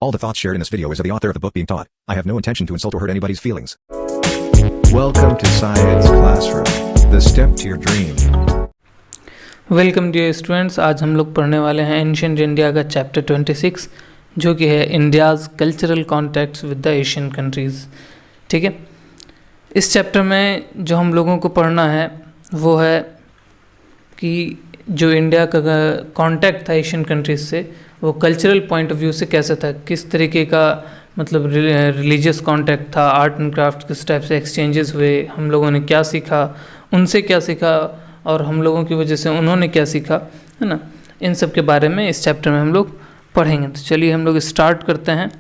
All the thoughts shared in this video is of the author of the book being taught. I have no intention to insult or hurt anybody's feelings. Welcome to Science Classroom, the step to your dream. Welcome dear students. आज हम लोग पढ़ने वाले हैं ancient India का chapter 26 जो कि है India's cultural contacts with the Asian countries. ठीक है, इस चैप्टर में जो हम लोगों को पढ़ना है वो है कि जो इंडिया का कॉन्टैक्ट था एशियन कंट्रीज़ से वो कल्चरल पॉइंट ऑफ व्यू से कैसा था, किस तरीके का मतलब रिलीजियस कॉन्टैक्ट था, आर्ट एंड क्राफ्ट किस टाइप से एक्सचेंजेस हुए, हम लोगों ने क्या सीखा, उनसे क्या सीखा और हम लोगों की वजह से उन्होंने क्या सीखा, है ना। इन सब के बारे में इस चैप्टर में हम लोग पढ़ेंगे। तो चलिए हम लोग स्टार्ट करते हैं।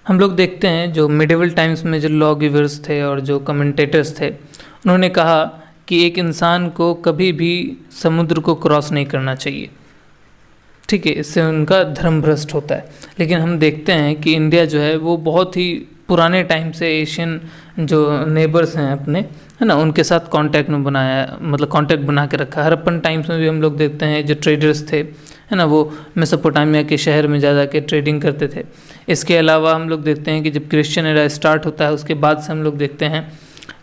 हम लोग देखते हैं जो मिडिवल टाइम्स में जो लॉ गिवर्स थे और जो कमेंटेटर्स थे, उन्होंने कहा कि एक इंसान को कभी भी समुद्र को क्रॉस नहीं करना चाहिए। ठीक है, इससे उनका धर्म भ्रष्ट होता है। लेकिन हम देखते हैं कि इंडिया जो है वो बहुत ही पुराने टाइम से एशियन जो नेबर्स हैं अपने, है ना, उनके साथ कांटेक्ट में बनाया, मतलब कांटेक्ट बना के रखा। हड़प्पन टाइम्स में भी हम लोग देखते हैं जो ट्रेडर्स थे, है ना, वो मेसोपोटामिया के शहर में जा के ट्रेडिंग करते थे। इसके अलावा हम लोग देखते हैं कि जब क्रिश्चियन एरा स्टार्ट होता है उसके बाद से हम लोग देखते हैं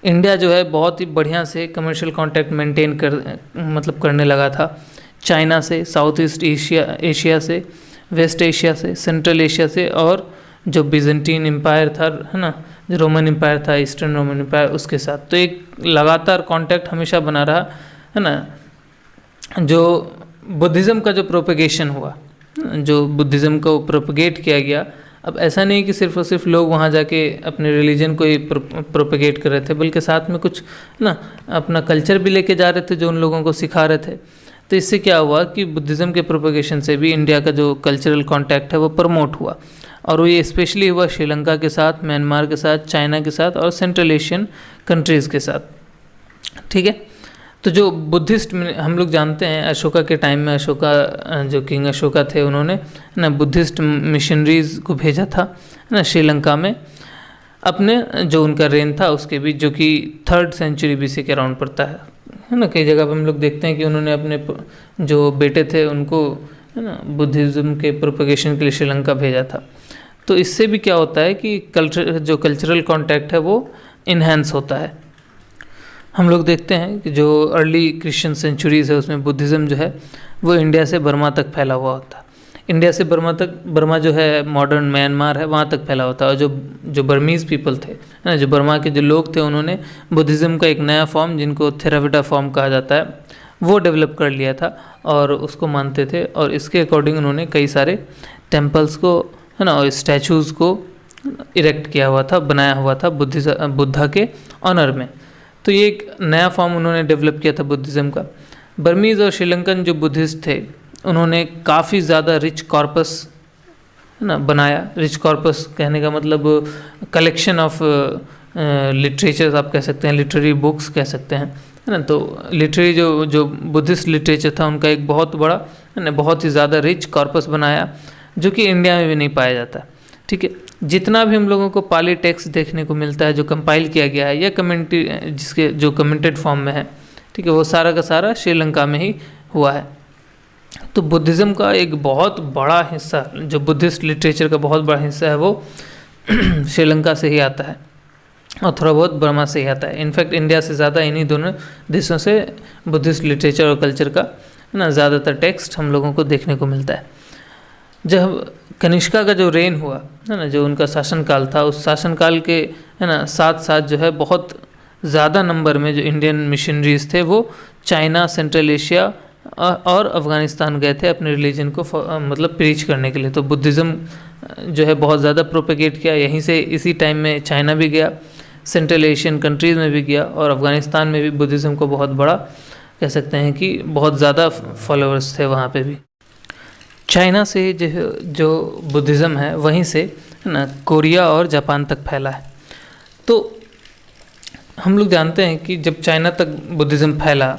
इंडिया जो है बहुत ही बढ़िया से कमर्शियल कांटेक्ट मेंटेन करने लगा था। चाइना से, साउथ ईस्ट एशिया से, वेस्ट एशिया से, सेंट्रल एशिया से, और जो बिजेंटीन एम्पायर था, है ना, जो रोमन एम्पायर था, ईस्टर्न रोमन एम्पायर, उसके साथ। तो एक लगातार कांटेक्ट हमेशा बना रहा, है ना। जो बुद्धिज़्म का जो प्रोपेगेशन हुआ, जो बुद्धिज़्म को प्रोपेगेट किया गया, अब ऐसा नहीं कि सिर्फ और सिर्फ लोग वहाँ जाके अपने रिलीजन को ही प्रोपेगेट कर रहे थे, बल्कि साथ में कुछ ना अपना कल्चर भी लेके जा रहे थे जो उन लोगों को सिखा रहे थे। तो इससे क्या हुआ कि बुद्धिज़्म के प्रोपेगेशन से भी इंडिया का जो कल्चरल कांटेक्ट है वो प्रमोट हुआ, और वो ये स्पेशली हुआ श्रीलंका के साथ, म्यांमार के साथ, चाइना के साथ और सेंट्रल एशियन कंट्रीज़ के साथ। ठीक है, तो जो बुद्धिस्ट हम लोग जानते हैं अशोका के टाइम में, अशोका जो किंग अशोका थे, उन्होंने ना बुद्धिस्ट मिशनरीज़ को भेजा था, है ना, श्रीलंका में अपने जो उनका रेन था उसके बीच, जो कि 3rd सेंचुरी BC के अराउंड पड़ता है ना। कई जगह पर हम लोग देखते हैं कि उन्होंने अपने जो बेटे थे उनको, है ना, बुद्धिज़्म के प्रोपेगेशन के लिए श्रीलंका भेजा था। तो इससे भी क्या होता है कि कल्चरल कॉन्टैक्ट है वो इन्हेंस होता है। हम लोग देखते हैं कि जो अर्ली क्रिश्चियन सेंचुरीज़ है उसमें बुद्धिज़्म जो है वो इंडिया से बर्मा तक फैला हुआ होता है। इंडिया से बर्मा जो है मॉडर्न म्यांमार है, वहाँ तक फैला होता है। और जो बर्मीज़ पीपल थे, है ना, जो बर्मा के जो लोग थे, उन्होंने बुद्धिज़्म का एक नया फॉर्म जिनको थेराविटा फॉर्म कहा जाता है वो डेवलप कर लिया था और उसको मानते थे। और इसके अकॉर्डिंग उन्होंने कई सारे टेम्पल्स को, है ना, और स्टैचूज़ को इरेक्ट किया हुआ था, बनाया हुआ था बुद्धा के ऑनर में। तो ये एक नया फॉर्म उन्होंने डेवलप किया था बुद्धिज़्म का। बर्मीज़ और श्रीलंकन जो बुद्धिस्ट थे उन्होंने काफ़ी ज़्यादा रिच कॉर्पस, है ना, बनाया। रिच कॉर्पस कहने का मतलब कलेक्शन ऑफ लिटरेचर्स आप कह सकते हैं, लिटरेरी बुक्स कह सकते हैं, है ना। तो लिटरेरी जो बुद्धिस्ट लिटरेचर था उनका एक बहुत बड़ा, है ना, बहुत ही ज़्यादा रिच कॉर्पस बनाया जो कि इंडिया में भी नहीं पाया जाता। ठीक है, जितना भी हम लोगों को पाली टेक्स्ट देखने को मिलता है जो कंपाइल किया गया है या कमेंट्री जिसके जो कमेंटेड फॉर्म में है, ठीक है, वो सारा का सारा श्रीलंका में ही हुआ है। तो बुद्धिज़्म का एक बहुत बड़ा हिस्सा, जो बुद्धिस्ट लिटरेचर का बहुत बड़ा हिस्सा है वो श्रीलंका से ही आता है और थोड़ा बहुत बर्मा से ही आता है। इनफैक्ट इंडिया से ज़्यादा इन्हीं दोनों देशों से बुद्धिस्ट लिटरेचर और कल्चर का, है ना, ज़्यादातर टेक्स्ट हम लोगों को देखने को मिलता है। जब कनिष्का का जो रेन हुआ, है ना, जो उनका शासनकाल था, उस शासनकाल के, है ना, साथ साथ जो है बहुत ज़्यादा नंबर में जो इंडियन मिशनरीज थे वो चाइना, सेंट्रल एशिया और अफ़गानिस्तान गए थे अपने रिलीजन को मतलब प्रीच करने के लिए। तो बुद्धिज़्म जो है बहुत ज़्यादा प्रोपेगेट किया यहीं से। इसी टाइम में चाइना भी गया, सेंट्रल एशियन कंट्रीज़ में भी गया, और अफ़गानिस्तान में भी बुद्धिज़्म को बहुत बड़ा कह सकते हैं कि बहुत ज़्यादा फॉलोअर्स थे वहाँ पे भी। चाइना से जो बुद्धिज़्म है वहीं से, है ना, कोरिया और जापान तक फैला है। तो हम लोग जानते हैं कि जब चाइना तक बुद्धिज़्म फैला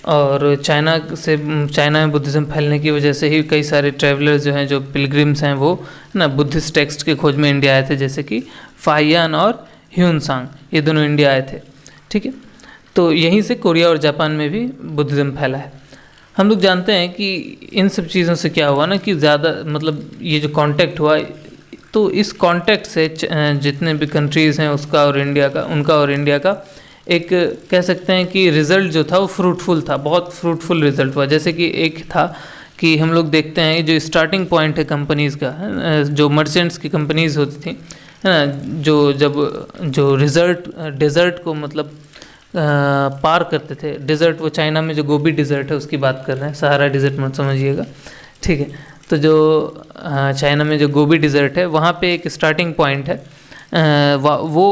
और चाइना में बुद्धिज़्म फैलने की वजह से ही कई सारे ट्रैवलर्स जो हैं, जो पिलग्रिम्स हैं, वो ना बुद्धिस्ट टेक्स्ट के खोज में इंडिया आए थे, जैसे कि फाहियान और ह्यूनसांग, ये दोनों इंडिया आए थे। ठीक है, तो यहीं से कोरिया और जापान में भी बुद्धिज़्म फैला है। हम लोग जानते हैं कि इन सब चीज़ों से क्या हुआ ना कि ज़्यादा मतलब ये जो कांटेक्ट हुआ, तो इस कांटेक्ट से जितने भी कंट्रीज़ हैं उसका और इंडिया का, उनका और इंडिया का एक कह सकते हैं कि रिज़ल्ट जो था वो फ्रूटफुल था, बहुत फ्रूटफुल रिज़ल्ट हुआ। जैसे कि एक था कि हम लोग देखते हैं जो स्टार्टिंग पॉइंट है कंपनीज़ का, जो मर्चेंट्स की कंपनीज़ होती थी, है ना, जो डेजर्ट को मतलब पार करते थे। डेजर्ट वो चाइना में जो गोबी डेजर्ट है उसकी बात कर रहे हैं, सहारा डेजर्ट मत समझिएगा, ठीक है। तो जो चाइना में जो गोबी डेजर्ट है वहाँ पे एक स्टार्टिंग पॉइंट है, वो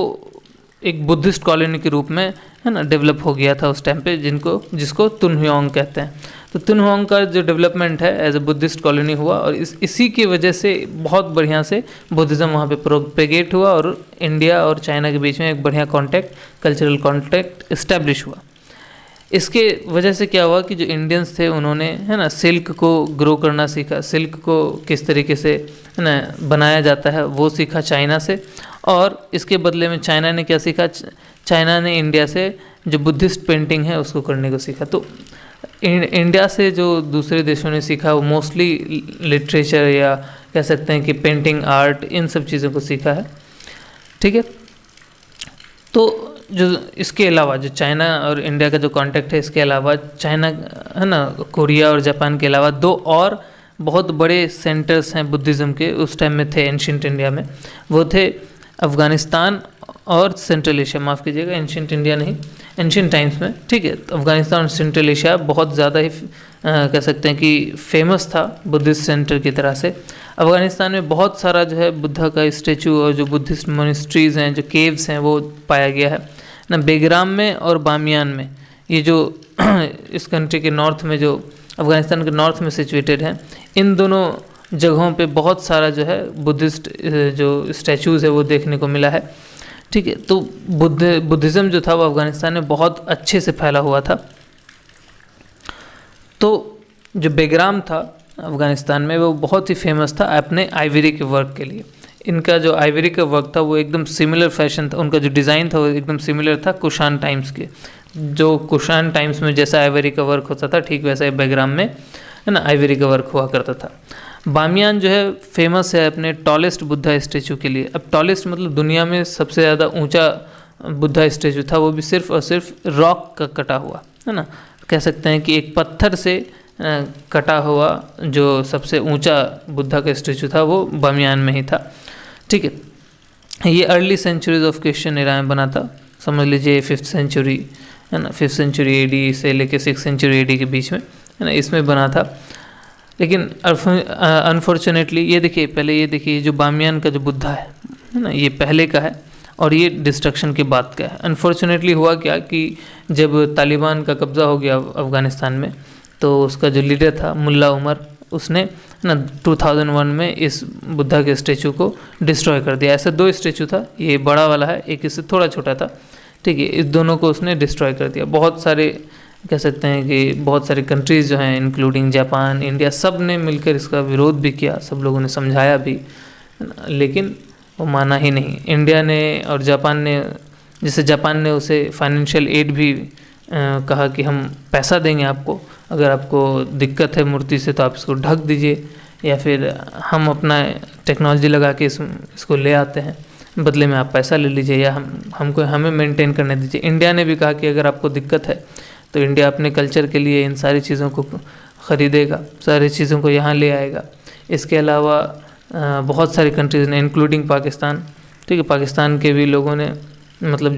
एक बुद्धिस्ट कॉलोनी के रूप में, है ना, डेवलप हो गया था उस टाइम पे, जिसको तुनहुआंग कहते हैं। तो तुनहुआंग का जो डेवलपमेंट है एज ए बुद्धिस्ट कॉलोनी हुआ, और इसी की वजह से बहुत बढ़िया से बुद्धिज़्म वहाँ पे प्रोपेगेट हुआ और इंडिया और चाइना के बीच में एक बढ़िया कल्चरल कॉन्टैक्ट इस्टेब्लिश हुआ। इसके वजह से क्या हुआ कि जो इंडियंस थे उन्होंने, है ना, सिल्क को ग्रो करना सीखा, सिल्क को किस तरीके से, है ना, बनाया जाता है वो सीखा चाइना से। और इसके बदले में चाइना ने क्या सीखा, चाइना ने इंडिया से जो बुद्धिस्ट पेंटिंग है उसको करने को सीखा। तो इंडिया से जो दूसरे देशों ने सीखा वो मोस्टली लिटरेचर या कह सकते हैं कि पेंटिंग, आर्ट, इन सब चीज़ों को सीखा है, ठीक है। तो जो इसके अलावा जो चाइना और इंडिया का जो कांटेक्ट है, इसके अलावा चाइना, है ना, कोरिया और जापान के अलावा दो और बहुत बड़े सेंटर्स हैं बुद्धिज़्म के उस टाइम में थे एंशिएंट इंडिया में, वो थे अफ़गानिस्तान और सेंट्रल एशिया, माफ़ कीजिएगा एंशिएंट इंडिया नहीं, एंशिएंट टाइम्स में, ठीक है। तो अफ़गानिस्तान और सेंट्रल एशिया बहुत ज़्यादा ही कह सकते हैं कि फेमस था बुद्धिस्ट सेंटर की तरह से। अफ़गानिस्तान में बहुत सारा जो है बुद्धा का स्टैचू और जो बुद्धिस्ट मोनेस्ट्रीज़ हैं, जो केव्स हैं, वो पाया गया है ना, बेगराम में और बामियान में। ये जो इस कंट्री के नॉर्थ में, जो अफ़गानिस्तान के नॉर्थ में सिचुएटेड हैं, इन दोनों जगहों पे बहुत सारा जो है बुद्धिस्ट जो स्टैचूज़ है वो देखने को मिला है, ठीक है। तो बुद्धिज़्म जो था वो अफ़गानिस्तान में बहुत अच्छे से फैला हुआ था। तो जो बेगराम था अफ़गानिस्तान में वो बहुत ही फेमस था अपने आइवरी के वर्क के लिए। इनका जो आइवरी का वर्क था वो एकदम सिमिलर फैशन था, उनका जो डिज़ाइन था वो एकदम सिमिलर था कुशान टाइम्स के। जो कुशान टाइम्स में जैसा आइवरी का वर्क होता था ठीक वैसा ही बेगराम में, है ना, आइवरी का वर्क हुआ करता था। बामियान जो है फेमस है अपने टॉलेस्ट बुद्धा स्टैचू के लिए। अब टॉलेस्ट मतलब दुनिया में सबसे ज़्यादा ऊंचा बुद्धा स्टैचू था, वो भी सिर्फ और सिर्फ रॉक का कटा हुआ, है ना, कह सकते हैं कि एक पत्थर से कटा हुआ जो सबसे ऊंचा बुद्धा का स्टैचू था वो बामियान में ही था, ठीक है। ये early centuries of Christian era में बना था, समझ लीजिए 5th सेंचुरी, है ना, 5th सेंचुरी एडी से लेके 6th सेंचुरी एडी के बीच में, है ना, इसमें बना था। लेकिन अनफॉर्चुनेटली ये देखिए, पहले ये देखिए जो बामियान का जो बुद्धा है ना, ये पहले का है और ये डिस्ट्रक्शन के बाद का है। अनफॉर्चुनेटली हुआ क्या कि जब तालिबान का कब्ज़ा हो गया अफ़गानिस्तान में, तो उसका जो लीडर था मुल्ला उमर, उसने ना 2001 में इस बुद्धा के स्टैचू को डिस्ट्रॉय कर दिया। ऐसे 2 स्टैचू था, ये बड़ा वाला है, एक इससे थोड़ा छोटा था, ठीक है। इस दोनों को उसने डिस्ट्रॉय कर दिया। बहुत सारे कह सकते हैं कि बहुत सारी कंट्रीज़ जो हैं इंक्लूडिंग जापान, इंडिया, सब ने मिलकर इसका विरोध भी किया, सब लोगों ने समझाया भी, लेकिन वो माना ही नहीं। इंडिया ने और जापान ने, जैसे जापान ने उसे फाइनेंशियल एड भी कहा कि हम पैसा देंगे आपको, अगर आपको दिक्कत है मूर्ति से तो आप इसको ढक दीजिए, या फिर हम अपना टेक्नोलॉजी लगा के इसको ले आते हैं, बदले में आप पैसा ले लीजिए, या हमें मेंटेन करने दीजिए। इंडिया ने भी कहा कि अगर आपको दिक्कत है तो इंडिया अपने कल्चर के लिए इन सारी चीज़ों को ख़रीदेगा, सारी चीज़ों को यहाँ ले आएगा। इसके अलावा बहुत सारी कंट्रीज़ ने इंक्लूडिंग पाकिस्तान, ठीक है, पाकिस्तान के भी लोगों ने मतलब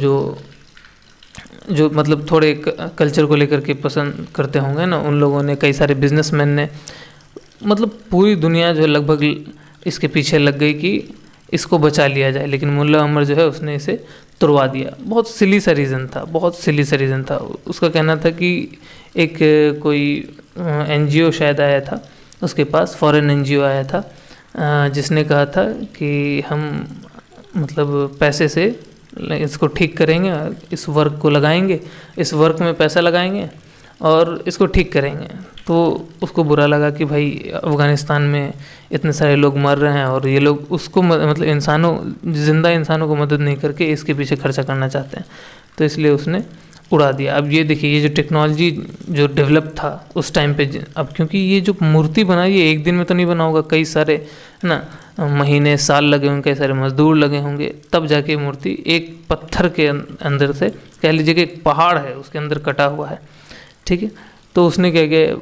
जो मतलब थोड़े कल्चर को लेकर के पसंद करते होंगे ना, उन लोगों ने, कई सारे बिजनेसमैन ने, मतलब पूरी दुनिया जो है लगभग इसके पीछे लग गई कि इसको बचा लिया जाए। लेकिन मुल्ला उमर जो है उसने इसे तुड़वा दिया। बहुत सिली सा रीज़न था, बहुत सिली सा रीज़न था। उसका कहना था कि एक कोई NGO शायद आया था उसके पास, फॉरेन NGO आया था, जिसने कहा था कि हम मतलब पैसे से इसको ठीक करेंगे, इस वर्क को लगाएंगे, इस वर्क में पैसा लगाएंगे और इसको ठीक करेंगे। तो उसको बुरा लगा कि भाई अफ़गानिस्तान में इतने सारे लोग मर रहे हैं और ये लोग उसको मतलब ज़िंदा इंसानों को मदद नहीं करके इसके पीछे खर्चा करना चाहते हैं। तो इसलिए उसने उड़ा दिया। अब ये देखिए, ये जो टेक्नोलॉजी जो डेवलप था उस टाइम पे, अब क्योंकि ये जो मूर्ति बनाई ये एक दिन में तो नहीं बना होगा, कई सारे है ना महीने साल लगे होंगे, कई सारे मजदूर लगे होंगे, तब जाके मूर्ति एक पत्थर के अंदर से, कह लीजिए कि एक पहाड़ है उसके अंदर कटा हुआ है, ठीक है। तो उसने क्या किया,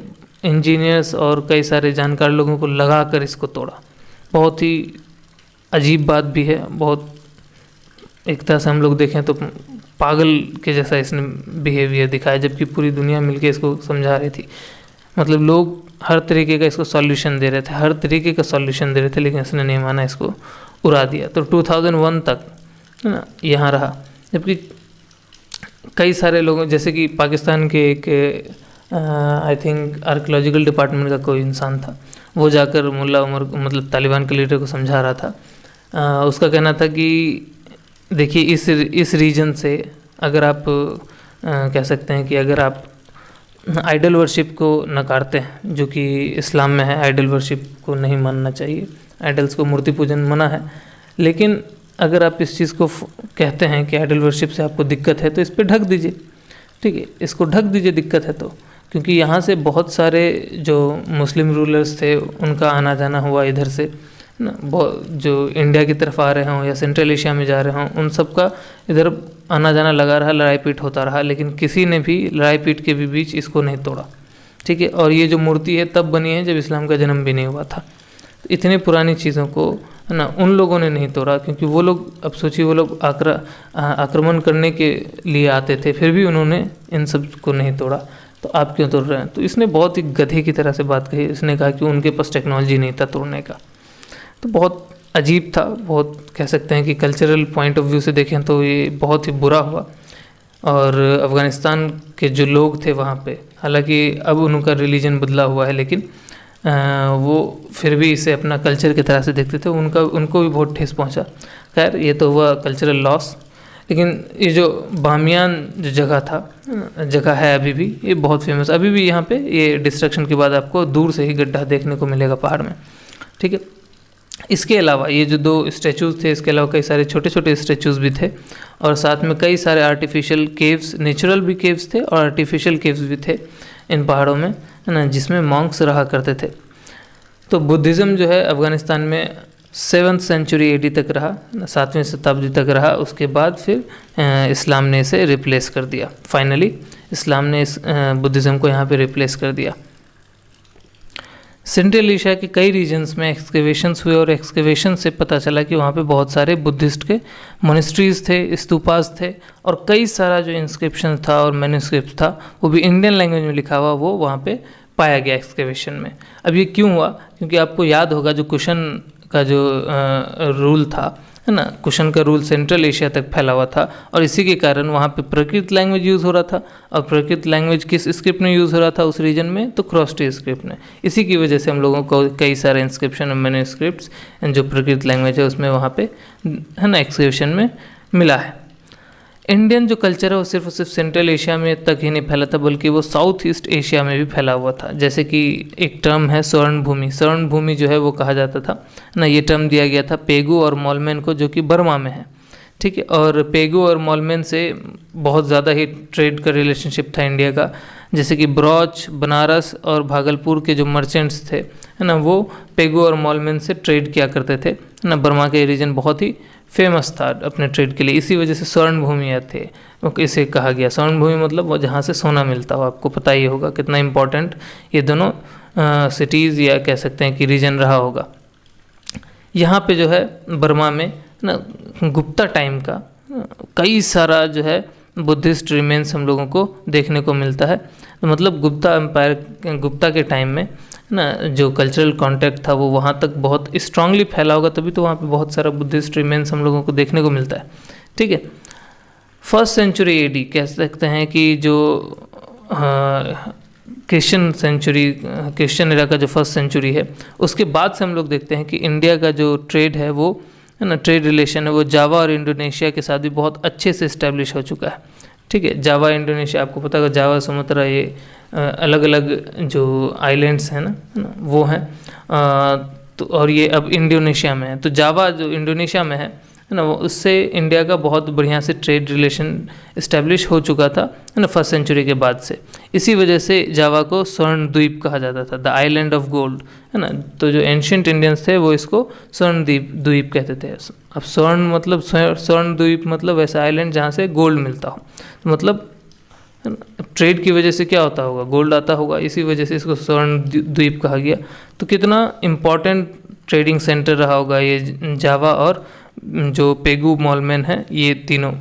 इंजीनियर्स और कई सारे जानकार लोगों को लगा कर इसको तोड़ा। बहुत ही अजीब बात भी है, बहुत एक तरह से हम लोग देखें तो पागल के जैसा इसने बिहेवियर दिखाया, जबकि पूरी दुनिया मिलके इसको समझा रही थी। मतलब लोग हर तरीके का इसको सॉल्यूशन दे रहे थे, हर तरीके का सॉल्यूशन दे रहे थे, लेकिन इसने नहीं माना, इसको उड़ा दिया। तो 2001 तक है ना यहाँ रहा, जबकि कई सारे लोग, जैसे कि पाकिस्तान के एक आई थिंक आर्कियोलॉजिकल डिपार्टमेंट का कोई इंसान था, वो जाकर मुल्ला उमर मतलब तालिबान के लीडर को समझा रहा था। उसका कहना था कि देखिए इस रीजन से अगर आप कह सकते हैं कि अगर आप आइडल वर्शिप को नकारते हैं, जो कि इस्लाम में है, आइडल वर्शिप को नहीं मानना चाहिए, आइडल्स को मूर्ति पूजन मना है, लेकिन अगर आप इस चीज़ को कहते हैं कि आइडल वर्शिप से आपको दिक्कत है तो इस पर ढक दीजिए, ठीक है, इसको ढक दीजिए दिक्कत है तो। क्योंकि यहाँ से बहुत सारे जो मुस्लिम रूलर्स थे उनका आना जाना हुआ इधर से ना, जो इंडिया की तरफ आ रहे हों या सेंट्रल एशिया में जा रहे हों, उन सब का इधर आना जाना लगा रहा, लड़ाई पीट होता रहा, लेकिन किसी ने भी लड़ाई पीट के भी बीच इसको नहीं तोड़ा, ठीक है। और ये जो मूर्ति है तब बनी है जब इस्लाम का जन्म भी नहीं हुआ था। तो इतनी पुरानी चीज़ों को है ना उन लोगों ने नहीं तोड़ा, क्योंकि वो लोग, अब सोचिए, वो लोग आक्रमण करने के लिए आते थे, फिर भी उन्होंने इन सब को नहीं तोड़ा, तो आप क्यों तोड़ रहे हैं। तो इसने बहुत ही गधे की तरह से बात कही। इसने कहा कि उनके पास टेक्नोलॉजी नहीं था तोड़ने का। तो बहुत अजीब था, बहुत कह सकते हैं कि कल्चरल पॉइंट ऑफ व्यू से देखें तो ये बहुत ही बुरा हुआ। और अफ़गानिस्तान के जो लोग थे वहाँ पे, हालांकि अब उनका रिलीजन बदला हुआ है, लेकिन वो फिर भी इसे अपना कल्चर की तरह से देखते थे, उनको भी बहुत ठेस पहुँचा। खैर, ये तो हुआ कल्चरल लॉस। लेकिन ये जो बामियान जो जगह है अभी भी, ये बहुत फेमस, अभी भी यहाँ पे ये डिस्ट्रक्शन के बाद आपको दूर से ही गड्ढा देखने को मिलेगा पहाड़ में, ठीक है। इसके अलावा ये जो 2 स्टैचूज़ थे, इसके अलावा कई सारे छोटे छोटे स्टैचूज़ भी थे, और साथ में कई सारे आर्टिफिशियल केव्स, नेचुरल भी केव्स थे और आर्टिफिशियल केव्स भी थे इन पहाड़ों में, है ना, जिसमें मॉन्क्स रहा करते थे। तो बुद्धिज़्म जो है अफ़गानिस्तान में 7th सेंचुरी AD तक रहा, 7वीं शताब्दी तक रहा। उसके बाद फिर इस्लाम ने इसे रिप्लेस कर दिया। फाइनली इस्लाम ने इस बुद्धिज़्म को यहाँ पे रिप्लेस कर दिया। सेंट्रल एशिया के कई रीजन्स में एक्सकेवेशंस हुए, और एक्सकेवेशन से पता चला कि वहाँ पे बहुत सारे बुद्धिस्ट के मोनेस्ट्रीज थे, स्तूपास थे, और कई सारा जो इंस्क्रिप्शन था और मैन्युस्क्रिप्ट था वो भी इंडियन लैंग्वेज में लिखा हुआ, वो वहाँ पे पाया गया एक्सकेवेशन में। अब ये क्यों हुआ? क्योंकि आपको याद होगा जो कुशन का जो रूल था, है ना, कुशन का रूल सेंट्रल एशिया तक फैला हुआ था, और इसी के कारण वहाँ पे प्राकृत लैंग्वेज यूज़ हो रहा था। और प्राकृत लैंग्वेज किस स्क्रिप्ट में यूज़ हो रहा था उस रीजन में? तो क्रॉस्टी स्क्रिप्ट में। इसी की वजह से हम लोगों को कई सारे इंस्क्रिप्शन और मैन्युस्क्रिप्ट्स जो प्राकृत लैंग्वेज है उसमें वहाँ पे, है ना, एक्सकेवेशन में मिला है। इंडियन जो कल्चर है वो सिर्फ और सिर्फ सेंट्रल एशिया में तक ही नहीं फैला था, बल्कि वो साउथ ईस्ट एशिया में भी फैला हुआ था। जैसे कि एक टर्म है स्वर्ण भूमि, स्वर्ण भूमि जो है वो कहा जाता था ना, ये टर्म दिया गया था पेगु और मोलमेन को, जो कि बर्मा में है, ठीक है। और पेगु और मोलमेन से बहुत ज़्यादा ही ट्रेड का रिलेशनशिप था इंडिया का। जैसे कि ब्रॉच, बनारस और भागलपुर के जो मर्चेंट्स थे, है ना, वो पेगु और मोलमेन से ट्रेड किया करते थे, है ना। बर्मा के रीजन बहुत ही फेमस था अपने ट्रेड के लिए, इसी वजह से स्वर्ण भूमि थे इसे कहा गया। स्वर्ण भूमि मतलब वो जहाँ से सोना मिलता हो। आपको पता ही होगा कितना इम्पोर्टेंट ये दोनों सिटीज़ या कह सकते हैं कि रीजन रहा होगा। यहाँ पे जो है बर्मा में ना गुप्ता टाइम का कई सारा जो है बुद्धिस्ट रिमेन्स हम लोगों को देखने को मिलता है। तो मतलब गुप्ता एम्पायर, गुप्ता के टाइम में ना जो कल्चरल कॉन्टेक्ट था वो वहाँ तक बहुत स्ट्रांगली फैला होगा, तभी तो वहाँ पे बहुत सारा बुद्धिस्ट रिमेन्स हम लोगों को देखने को मिलता है, ठीक है। 1st सेंचुरी AD कह सकते हैं कि जो क्रिश्चियन एरा का जो 1st सेंचुरी है, उसके बाद से हम लोग देखते हैं कि इंडिया का जो ट्रेड है वो, है ना, ट्रेड रिलेशन है वो जावा और इंडोनेशिया के साथ भी बहुत अच्छे से इस्टेब्लिश हो चुका है, ठीक है। जावा इंडोनेशिया, आपको पता होगा जावा सुमात्रा, ये अलग अलग जो आइलैंड्स हैं ना वो हैं, तो और ये अब इंडोनेशिया में है। तो जावा जो इंडोनेशिया में है है ना, वो उससे इंडिया का बहुत बढ़िया से ट्रेड रिलेशन इस्टेब्लिश हो चुका था, है ना, फर्स्ट सेंचुरी के बाद से। इसी वजह से जावा को स्वर्ण द्वीप कहा जाता था, द आइलैंड ऑफ गोल्ड, है ना। तो जो एंशियंट इंडियंस थे वो इसको स्वर्ण द्वीप कहते थे। अब स्वर्ण मतलब स्वर्ण द्वीप मतलब ऐसा आइलैंड जहाँ से गोल्ड मिलता हो, तो मतलब ट्रेड की वजह से क्या होता होगा, गोल्ड आता होगा, इसी वजह से इसको स्वर्ण द्वीप कहा गया। तो कितना इम्पोर्टेंट ट्रेडिंग सेंटर रहा होगा ये जावा, और जो पेगु मॉलमैन है, ये तीनों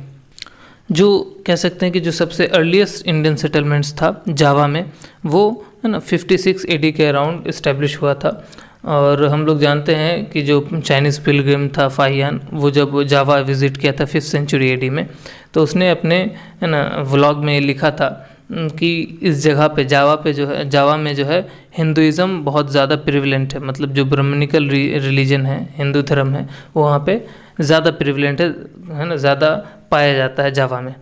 जो कह सकते हैं कि जो सबसे अर्लीस्ट इंडियन सेटलमेंट्स था जावा में, वो है ना 56 AD के अराउंड इस्टेब्लिश हुआ था। और हम लोग जानते हैं कि जो चाइनीज़ पिलग्रिम था फाहियान, वो जब जावा विज़िट किया था 5th सेंचुरी AD में, तो उसने अपने है ना व्लॉग में लिखा था कि इस जगह पे जावा में जो है हिंदुइज़्म बहुत ज़्यादा प्रिविलेंट है, मतलब जो ब्राह्मणिकल रिलीजन है, हिंदू धर्म है, वो वहाँ पे ज़्यादा प्रिविलेंट है ना, ज़्यादा पाया जाता है जावा में।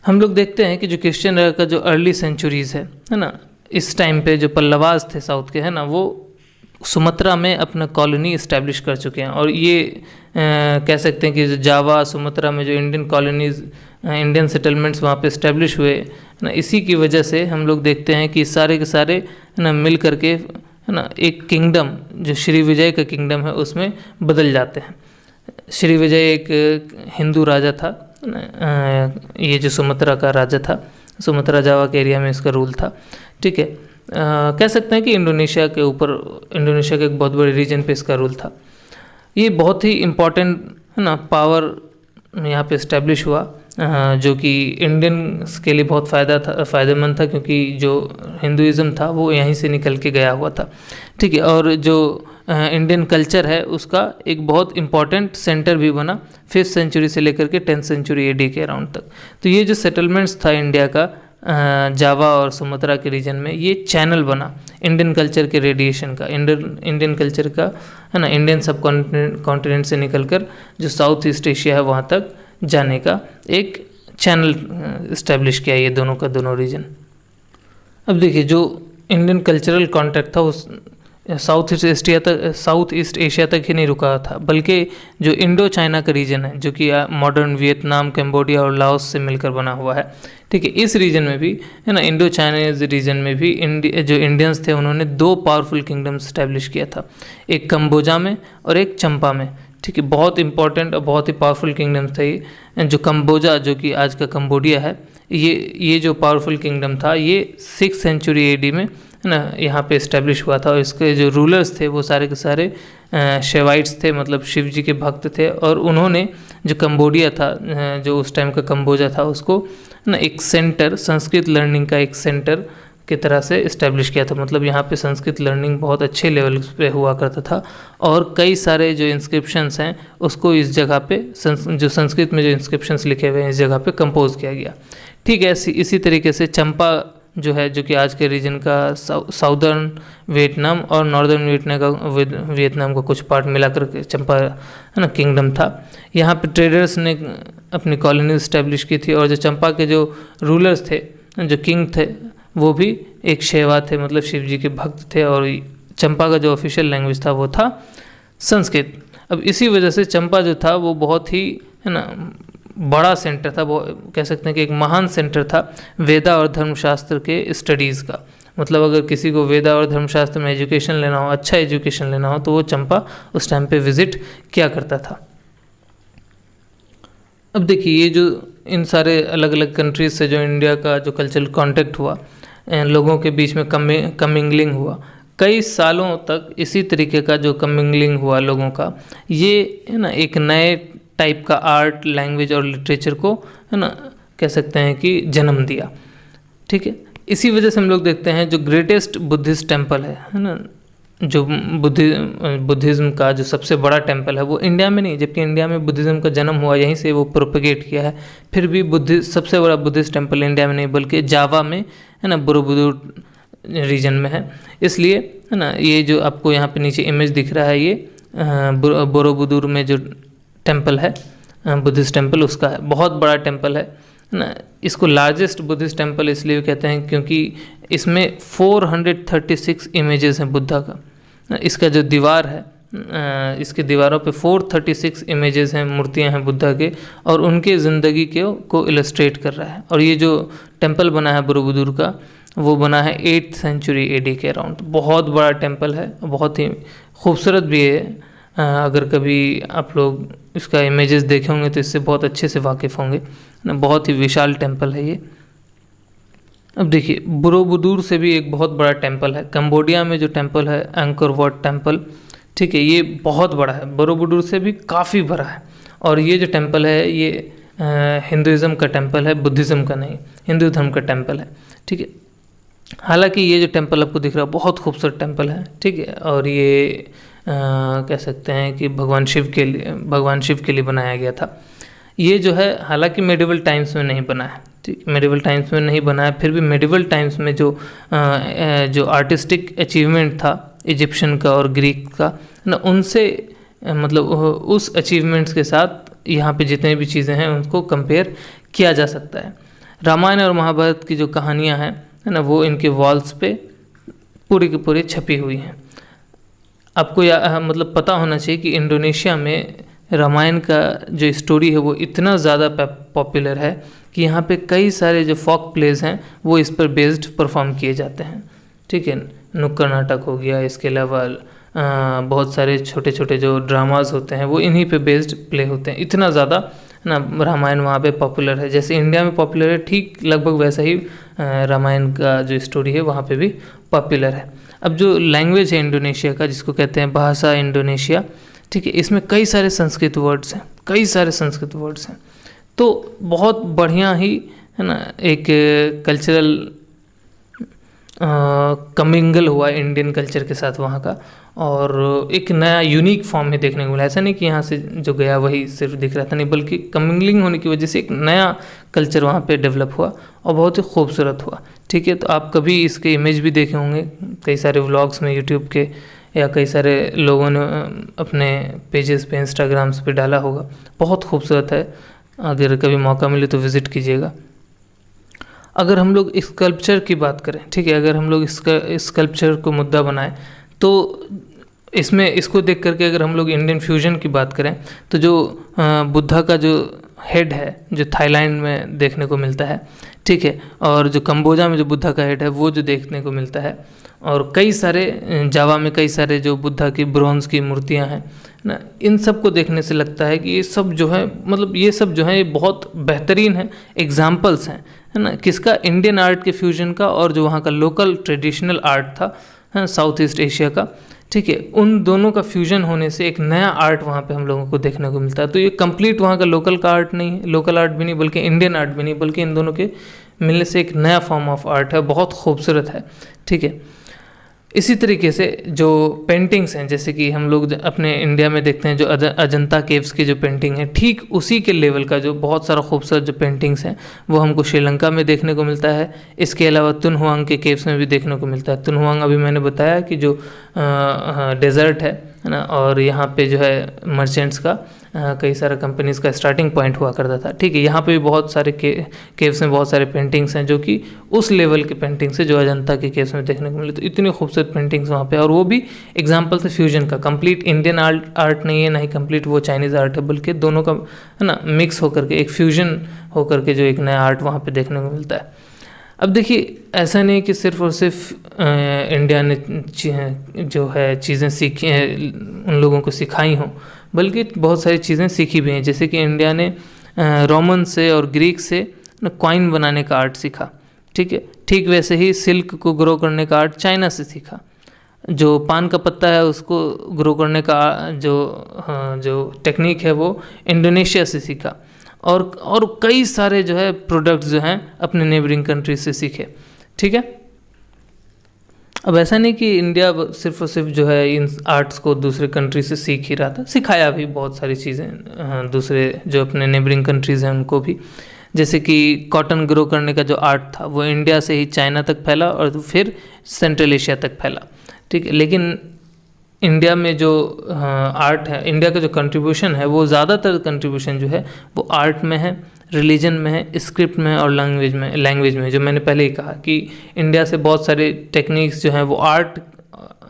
हम लोग देखते हैं कि जो क्रिश्चियन एरा का जो अर्ली सेंचुरीज़ है ना, इस टाइम पे जो पल्लवास थे साउथ के, है ना, वो सुमत्रा में अपना कॉलोनी इस्टेब्लिश कर चुके हैं। और ये कह सकते हैं कि जो जावा सुमत्रा में जो इंडियन कॉलोनीज़, इंडियन सेटलमेंट्स वहाँ पे इस्टेब्लिश हुए, है ना, इसी की वजह से हम लोग देखते हैं कि सारे के सारे है ना मिल करके, है ना, एक किंगडम जो श्री विजय का किंगडम है उसमें बदल जाते हैं। श्री विजय एक हिंदू राजा था, ये जो सुमत्रा का राजा था, सुमत्रा जावा के एरिया में इसका रूल था, ठीक है। कह सकते हैं कि इंडोनेशिया के एक बहुत बड़े रीजन पे इसका रूल था। ये बहुत ही इम्पोर्टेंट है ना पावर यहाँ पे इस्टेब्लिश हुआ, जो कि इंडियंस के लिए बहुत फ़ायदेमंद था, क्योंकि जो हिंदुइज़्म था वो यहीं से निकल के गया हुआ था, ठीक है। और जो इंडियन कल्चर है उसका एक बहुत इम्पॉर्टेंट सेंटर भी बना 5th सेंचुरी से लेकर के 10th सेंचुरी AD के अराउंड तक। तो ये जो सेटलमेंट्स था इंडिया का जावा और सुमत्रा के रीजन में, ये चैनल बना इंडियन कल्चर के रेडिएशन का, इंडियन कल्चर का, है ना, इंडियन सब कॉन्टिनेंट से निकलकर जो साउथ ईस्ट एशिया है वहाँ तक जाने का एक चैनल इस्टेब्लिश किया ये दोनों का दोनों रीजन। अब देखिए, जो इंडियन कल्चरल कॉन्टैक्ट था उस साउथ ईस्ट एशिया तक ही नहीं रुका था, बल्कि जो इंडो चाइना का रीजन है, जो कि मॉडर्न वियतनाम, कैम्बोडिया और लाओस से मिलकर बना हुआ है, ठीक है। इस रीजन में भी, है ना, इंडो चाइनीज रीजन में भी जो इंडियंस थे उन्होंने 2 पावरफुल किंगडम्स इस्टेब्लिश किया था, एक कम्बोजा में और एक चंपा में, ठीक है। बहुत इंपॉर्टेंट और बहुत ही पावरफुल किंगडम्स थे ये। जो कम्बोजा, जो कि आज का कम्बोडिया है, ये जो पावरफुल किंगडम था ये 6th सेंचुरी AD में, है ना, यहाँ पे इस्टेब्लिश हुआ था। और इसके जो रूलर्स थे वो सारे के सारे शेवाइट्स थे, मतलब शिव जी के भक्त थे। और उन्होंने जो कम्बोडिया था, जो उस टाइम का कम्बोजा था, उसको ना एक सेंटर, संस्कृत लर्निंग का एक सेंटर की तरह से इस्टेब्लिश किया था। मतलब यहाँ पे संस्कृत लर्निंग बहुत अच्छे लेवल पे हुआ करता था। और कई सारे जो इंस्क्रिप्शंस हैं उसको इस जगह पे जो संस्कृत में जो इंस्क्रिप्शंस लिखे हुए हैं इस जगह पे कंपोज किया गया, ठीक है। इसी तरीके से चंपा जो है, जो कि आज के रीजन का साउदर्न वियतनाम और नॉर्दर्न वियतनाम का कुछ पार्ट मिलाकर के चंपा, है ना, किंगडम था। यहाँ पे ट्रेडर्स ने अपनी कॉलोनी इस्टेब्लिश की थी। और जो चंपा के जो रूलर्स थे, जो किंग थे, वो भी एक शेवा थे, मतलब शिव जी के भक्त थे। और चंपा का जो ऑफिशियल लैंग्वेज था वो था संस्कृत। अब इसी वजह से चंपा जो था वो बहुत ही, है ना, बड़ा सेंटर था, वो कह सकते हैं कि एक महान सेंटर था वेदा और धर्मशास्त्र के स्टडीज़ का। मतलब अगर किसी को वेदा और धर्मशास्त्र में एजुकेशन लेना हो, अच्छा एजुकेशन लेना हो, तो वो चंपा उस टाइम पे विज़िट किया करता था। अब देखिए, ये जो इन सारे अलग अलग कंट्रीज से जो इंडिया का जो कल्चरल कॉन्टेक्ट हुआ, लोगों के बीच में कमिंगलिंग हुआ, कई सालों तक इसी तरीके का जो कमिंगलिंग हुआ लोगों का, ये, है ना, एक नए टाइप का आर्ट, लैंग्वेज और लिटरेचर को, है ना, कह सकते हैं कि जन्म दिया, ठीक है। इसी वजह से हम लोग देखते हैं जो ग्रेटेस्ट बुद्धिस्ट टेम्पल है ना, जो बुद्धिज़्म का जो सबसे बड़ा टेम्पल है वो इंडिया में नहीं, जबकि इंडिया में बुद्धिज़्म का जन्म हुआ, यहीं से वो प्रोपेगेट किया है। फिर भी सबसे बड़ा बुद्धिस्ट टेम्पल इंडिया में नहीं बल्कि जावा में, है ना, बोरोबुदुर रीजन में है। इसलिए, है ना, ये जो आपको यहाँ पे नीचे इमेज दिख रहा है, ये बोरोबुदुर में जो टेम्पल है, बुद्धिस्ट टेम्पल, उसका है। बहुत बड़ा टेम्पल है ना। इसको लार्जेस्ट बुद्धिस्ट टेम्पल इसलिए कहते हैं क्योंकि इसमें 436 इमेजेस हैं बुद्धा का। इसका जो दीवार है इसकी दीवारों पे 436 इमेजेस हैं, मूर्तियां हैं बुद्धा के, और उनके ज़िंदगी को इलस्ट्रेट कर रहा है। और ये जो टेम्पल बना है बोरोबुदुर का, वो बना है 8th सेंचुरी AD के अराउंड। बहुत बड़ा टेम्पल है, बहुत ही खूबसूरत भी है। अगर कभी आप लोग इसका इमेजेस देखे होंगे तो इससे बहुत अच्छे से वाकिफ़ होंगे ना। बहुत ही विशाल टेम्पल है ये। अब देखिए, बोरोबुदुर से भी एक बहुत बड़ा टेम्पल है कंबोडिया में, जो टेम्पल है एंकोर वाट टेम्पल, ठीक है, ये बहुत बड़ा है, बोरोबुदुर से भी काफ़ी बड़ा है। और ये जो टेम्पल है ये हिंदुज़म का टेम्पल है, बुद्धिज़्म का नहीं, हिंदू धर्म का टेम्पल है, ठीक है। हालांकि ये जो टेम्पल आपको दिख रहा है बहुत खूबसूरत टेम्पल है, ठीक है। और ये कह सकते हैं कि भगवान शिव के लिए बनाया गया था। ये जो है हालांकि मेडिवल टाइम्स में नहीं बना है, ठीक, मेडिवल टाइम्स में नहीं बना है, फिर भी मेडिवल टाइम्स में जो आर्टिस्टिक अचीवमेंट था इजिप्शियन का और ग्रीक का ना, उनसे मतलब उस अचीवमेंट्स के साथ यहाँ पे जितने भी चीज़ें हैं उनको कंपेयर किया जा सकता है। रामायण और महाभारत की जो कहानियाँ हैं है ना, वो इनके वॉल्स पे पूरी की पूरी छपी हुई हैं। आपको मतलब पता होना चाहिए कि इंडोनेशिया में रामायण का जो स्टोरी है वो इतना ज़्यादा पॉपुलर है कि यहाँ पे कई सारे जो फोक प्लेज हैं वो इस पर बेस्ड परफॉर्म किए जाते हैं, ठीक है। नुक्कड़ नाटक हो गया, इसके अलावा बहुत सारे छोटे छोटे जो ड्रामाज होते हैं वो इन्हीं पे बेस्ड प्ले होते हैं। इतना ज़्यादा ना रामायण वहाँ पे पॉपुलर है, जैसे इंडिया में पॉपुलर है, ठीक लगभग वैसा ही रामायण का जो स्टोरी है वहाँ पे भी पॉपुलर है। अब जो लैंग्वेज है इंडोनेशिया का, जिसको कहते हैं भाषा इंडोनेशिया, ठीक है, इसमें कई सारे संस्कृत वर्ड्स हैं, तो बहुत बढ़िया ही है ना एक कल्चरल कमिंगल हुआ इंडियन कल्चर के साथ वहाँ का, और एक नया यूनिक फॉर्म में देखने को मिला। ऐसा नहीं कि यहाँ से जो गया वही सिर्फ दिख रहा था, नहीं, बल्कि कमिंगलिंग होने की वजह से एक नया कल्चर वहाँ पे डेवलप हुआ और बहुत ही खूबसूरत हुआ, ठीक है। तो आप कभी इसके इमेज भी देखे होंगे कई सारे व्लॉग्स में यूट्यूब के, या कई सारे लोगों ने अपने पेजेस पे इंस्टाग्राम्स पे डाला होगा। बहुत खूबसूरत है, अगर कभी मौका मिले तो विज़िट कीजिएगा। अगर हम लोग स्कल्पचर की बात करें, ठीक है, अगर हम लोग स्कल्पचर को मुद्दा बनाएं तो इसको देख करके अगर हम लोग इंडियन फ्यूजन की बात करें तो जो बुद्धा का जो हेड है जो थाईलैंड में देखने को मिलता है, ठीक है, और जो कंबोजा में जो बुद्धा का हेड है वो जो देखने को मिलता है, और कई सारे जावा में कई सारे जो बुद्धा की ब्रॉन्ज की मूर्तियां हैं ना, इन सब को देखने से लगता है कि ये सब जो है मतलब ये सब जो है ये बहुत बेहतरीन है, एग्जाम्पल्स हैं, है ना, किसका, इंडियन आर्ट के फ्यूजन का और जो वहाँ का लोकल ट्रेडिशनल आर्ट था, है साउथ ईस्ट एशिया का, ठीक है, उन दोनों का फ्यूजन होने से एक नया आर्ट वहाँ पे हम लोगों को देखने को मिलता है। तो ये कंप्लीट वहाँ का लोकल का आर्ट नहीं है, लोकल आर्ट भी नहीं, बल्कि इंडियन आर्ट भी नहीं, बल्कि इन दोनों के मिलने से एक नया फॉर्म ऑफ आर्ट है, बहुत खूबसूरत है, ठीक है। इसी तरीके से जो पेंटिंग्स हैं, जैसे कि हम लोग अपने इंडिया में देखते हैं जो अजंता केव्स की जो पेंटिंग है, ठीक उसी के लेवल का जो बहुत सारा खूबसूरत जो पेंटिंग्स हैं वो हमको श्रीलंका में देखने को मिलता है। इसके अलावा तुनहुआंग के केव्स में भी देखने को मिलता है। तुनहुआंग अभी मैंने बताया कि जो डेजर्ट है ना, और यहाँ पे जो है मर्चेंट्स का कई सारा कंपनीज़ का स्टार्टिंग पॉइंट हुआ करता था, ठीक है। यहाँ पे भी बहुत सारे केव्स में बहुत सारे पेंटिंग्स हैं जो कि उस लेवल के पेंटिंग्स है जो अजंता के केव्स में देखने को मिले। तो इतनी खूबसूरत पेंटिंग्स वहाँ पे, और वो भी एग्जाम्पल से फ्यूजन का, कंप्लीट इंडियन आर्ट नहीं है, ना ही कंप्लीट वो चाइनीज़ आर्ट है, बल्कि दोनों का है ना मिक्स होकर के एक फ्यूजन होकर के जो एक नया आर्ट वहाँ पर देखने को मिलता है। अब देखिए, ऐसा नहीं कि सिर्फ और सिर्फ इंडिया ने जो है चीज़ें सीखी हैं, उन लोगों को सिखाई हों, बल्कि बहुत सारी चीज़ें सीखी भी हैं। जैसे कि इंडिया ने रोमन से और ग्रीक से कॉइन बनाने का आर्ट सीखा, ठीक है, ठीक वैसे ही सिल्क को ग्रो करने का आर्ट चाइना से सीखा। जो पान का पत्ता है उसको ग्रो करने का जो टेक्निक है वो इंडोनेशिया से सीखा, और कई सारे जो है प्रोडक्ट्स जो हैं अपने नेबरिंग कंट्री से सीखे, ठीक है। अब ऐसा नहीं कि इंडिया सिर्फ और सिर्फ जो है इन आर्ट्स को दूसरे कंट्री से सीख ही रहा था, सिखाया भी बहुत सारी चीज़ें दूसरे जो अपने नेबरिंग कंट्रीज़ हैं उनको भी। जैसे कि कॉटन ग्रो करने का जो आर्ट था वो इंडिया से ही चाइना तक फैला और फिर सेंट्रल एशिया तक फैला, ठीक है। लेकिन इंडिया में जो आर्ट है, इंडिया का जो कंट्रीब्यूशन है वो ज़्यादातर कंट्रीब्यूशन जो है वो आर्ट में है, रिलीजन में है, स्क्रिप्ट में और लैंग्वेज में, जो मैंने पहले ही कहा कि इंडिया से बहुत सारे टेक्निक्स जो हैं वो आर्ट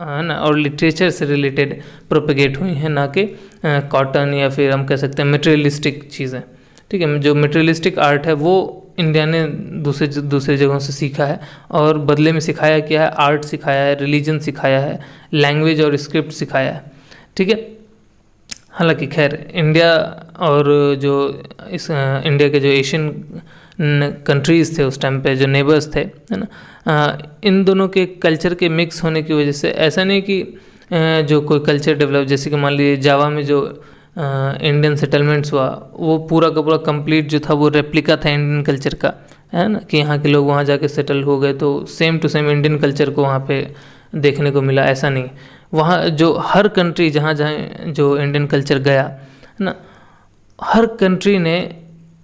है ना, और लिटरेचर से रिलेटेड प्रोपेगेट हुई हैं, ना कि कॉटन या फिर हम कह सकते हैं मटेरियलिस्टिक चीज़ें। ठीक है, जो मटेरियलिस्टिक आर्ट है वो इंडिया ने दूसरे जगहों से सीखा है, और बदले में सिखाया क्या है, आर्ट सिखाया है, रिलीजन सिखाया है, लैंग्वेज और स्क्रिप्ट सिखाया है। ठीक है, हालांकि खैर इंडिया और जो इंडिया के जो एशियन कंट्रीज़ थे उस टाइम पे, जो नेबर्स थे, है ना, इन दोनों के कल्चर के मिक्स होने की वजह से ऐसा नहीं कि जो कोई कल्चर डेवलप, जैसे कि मान लीजिए जावा में जो इंडियन सेटलमेंट्स हुआ, वो पूरा का पूरा कंप्लीट जो था वो रेप्लिका था इंडियन कल्चर का, है ना, कि यहाँ के लोग वहाँ जाके सेटल हो गए तो same to same Indian culture को वहाँ पे देखने को मिला, ऐसा नहीं। वहाँ जो हर कंट्री जहाँ जहाँ जो इंडियन कल्चर गया, है ना, हर कंट्री ने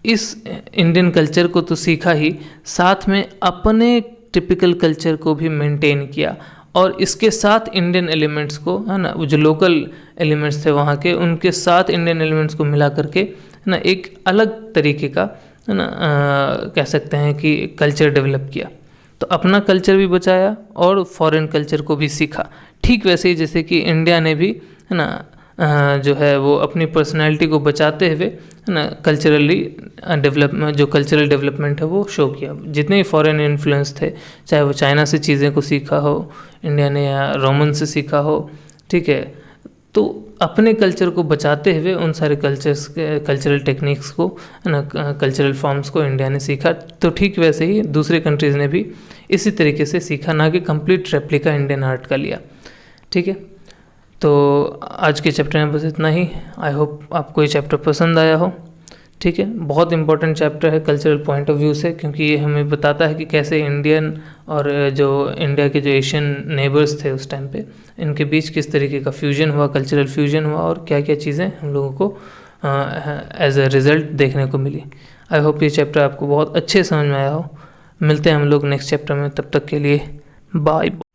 इस इंडियन कल्चर को तो सीखा ही, साथ में अपने टिपिकल कल्चर को भी मेंटेन किया, और इसके साथ इंडियन एलिमेंट्स को, है ना, जो लोकल एलिमेंट्स थे वहाँ के, उनके साथ इंडियन एलिमेंट्स को मिला करके, है ना, एक अलग तरीके का, है ना, कह सकते हैं कि कल्चर डेवलप किया। तो अपना कल्चर भी बचाया और फॉरेन कल्चर को भी सीखा। ठीक वैसे ही जैसे कि इंडिया ने भी, है ना, जो है वो अपनी पर्सनैलिटी को बचाते हुए, है ना, कल्चरली डेवलपमेंट, जो कल्चरल डेवलपमेंट है वो शो किया। जितने ही फॉरेन इन्फ्लुएंस थे, चाहे वो चाइना से चीज़ें को सीखा हो इंडिया ने, या रोमन से सीखा हो, ठीक है, तो अपने कल्चर को बचाते हुए उन सारे कल्चरल टेक्निक्स को, है ना, कल्चरल फॉर्म्स को इंडिया ने सीखा। तो ठीक वैसे ही दूसरे कंट्रीज़ ने भी इसी तरीके से सीखा, ना कि कंप्लीट रेप्लिका इंडियन आर्ट का लिया। ठीक है, तो आज के चैप्टर में बस इतना ही। आई होप आपको ये चैप्टर पसंद आया हो। ठीक है, बहुत इंपॉर्टेंट चैप्टर है कल्चरल पॉइंट ऑफ व्यू से, क्योंकि ये हमें बताता है कि कैसे इंडियन और जो इंडिया के जो एशियन नेबर्स थे उस टाइम पे, इनके बीच किस तरीके का फ्यूजन हुआ, कल्चरल फ्यूजन हुआ, और क्या क्या चीज़ें हम लोगों को एज अ रिज़ल्ट देखने को मिली। आई होप ये चैप्टर आपको बहुत अच्छे समझ में आया हो। मिलते हैं हम लोग नेक्स्ट चैप्टर में, तब तक के लिए बाय।